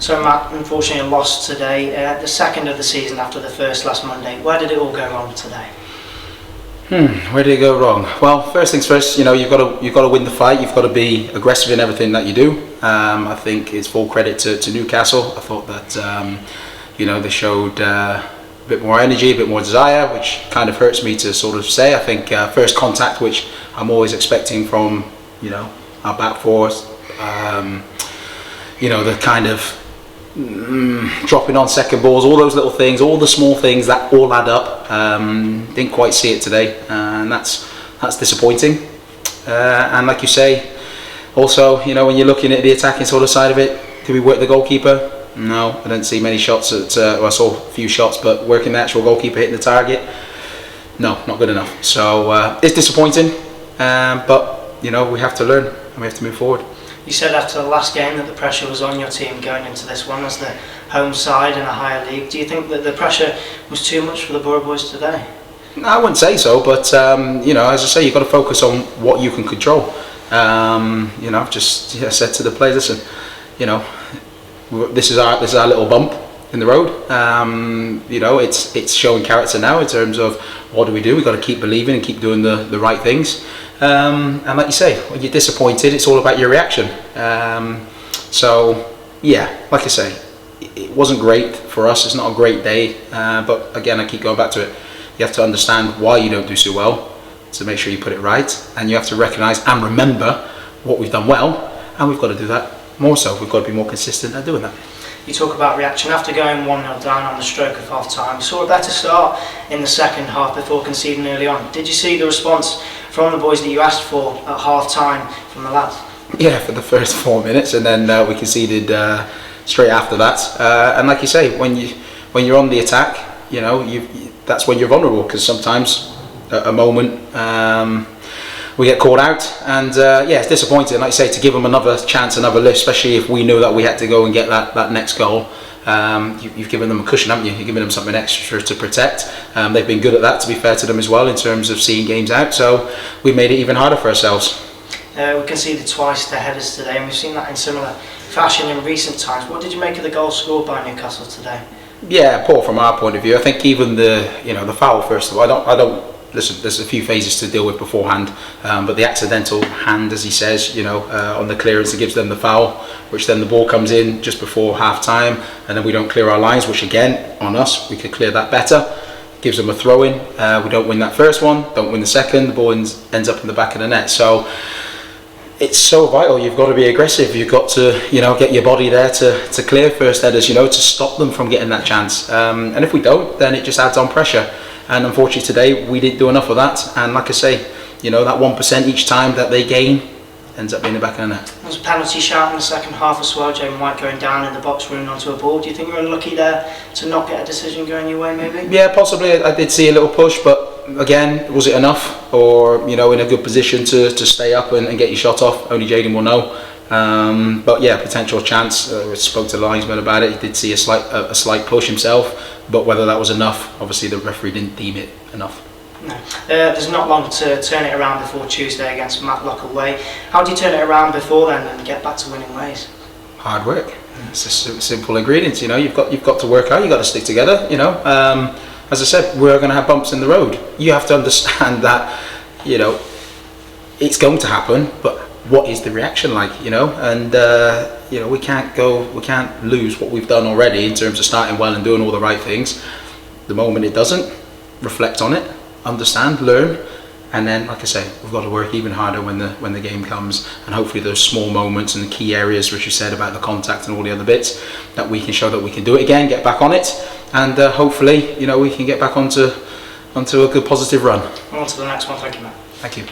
So Matt, unfortunately lost today, the second of the season after the first last Monday. Where did it all go wrong today? Where did it go wrong? Well, first things first, you've got to win the fight. You've got to be aggressive in everything that you do. I think it's full credit to Newcastle. I thought that they showed a bit more energy, a bit more desire, which kind of hurts me to sort of say. I think first contact, which I'm always expecting from our back four, the kind of dropping on second balls, all those little things, all the small things that all add up. Didn't quite see it today, and that's disappointing. And like you say, also, when you're looking at the attacking sort of side of it, did we work the goalkeeper? No, I didn't see many shots I saw a few shots, but working the actual goalkeeper hitting the target, no, not good enough. So it's disappointing, but we have to learn and we have to move forward. You said after the last game that the pressure was on your team going into this one as the home side in a higher league. Do you think that the pressure was too much for the Borough boys today? No, I wouldn't say so, but as I say, you've got to focus on what you can control. I've just said to the players, listen, this is our little bump in the road. It's showing character now in terms of what do we do. We've got to keep believing and keep doing the right things. And like you say, when you're disappointed, it's all about your reaction. Like I say, it wasn't great for us. It's not a great day, but again, I keep going back to it. You have to understand why you don't do so well to make sure you put it right, and you have to recognise and remember what we've done well, and we've got to do that more so. We've got to be more consistent at doing that. You talk about reaction after going 1-0 down on the stroke of half time. You saw a better start in the second half before conceding early on. Did you see the response from the boys that you asked for at half time from the lads? Yeah, for the first 4 minutes, and then we conceded straight after that. And like you say, when you're on the attack, that's when you're vulnerable, because sometimes at a moment we get caught out, and it's disappointing. Like you say, to give them another chance, another lift, especially if we knew that we had to go and get that next goal. You've given them a cushion, haven't you? You've given them something extra to protect. They've been good at that, to be fair to them as well, in terms of seeing games out. So we made it even harder for ourselves. We conceded twice to headers today, and we've seen that in similar fashion in recent times. What did you make of the goal scored by Newcastle today? Yeah, poor from our point of view. I think even the foul, first of all, I don't. Listen, there's a few phases to deal with beforehand, but the accidental hand, as he says, on the clearance, it gives them the foul, which then the ball comes in just before half time, and then we don't clear our lines, which again, on us, we could clear that better. Gives them a throw in. We don't win that first one, don't win the second, the ball ends up in the back of the net. So it's so vital. You've got to be aggressive. You've got to, get your body there to clear first headers, to stop them from getting that chance. And if we don't, then it just adds on pressure. And unfortunately today we didn't do enough of that. And like I say, that 1% each time that they gain ends up being the back of the net. There was a penalty shout in the second half as well. Jamie White going down in the box, running onto a ball. Do you think you were unlucky there to not get a decision going your way, maybe? Yeah, possibly. I did see a little push, but again, was it enough? Or in a good position to stay up and get your shot off? Only Jaden will know. But yeah, potential chance. I spoke to the linesman about it. He did see a slight push himself, but whether that was enough, obviously the referee didn't deem it enough. No. There's not long to turn it around before Tuesday against Matlock away. How do you turn it around before then and get back to winning ways? Hard work. It's a simple ingredients. You've got to work out. You've got to stick together. As I said, we're going to have bumps in the road. You have to understand that. It's going to happen, but what is the reaction like? And we can't lose what we've done already in terms of starting well and doing all the right things. The moment it doesn't, reflect on it, understand, learn, and then, like I say, we've got to work even harder when the game comes, and hopefully those small moments and the key areas which you said about the contact and all the other bits, that we can show that we can do it again, get back on it, and hopefully we can get back onto a good positive run. On to the next one. Thank you, Matt. Thank you.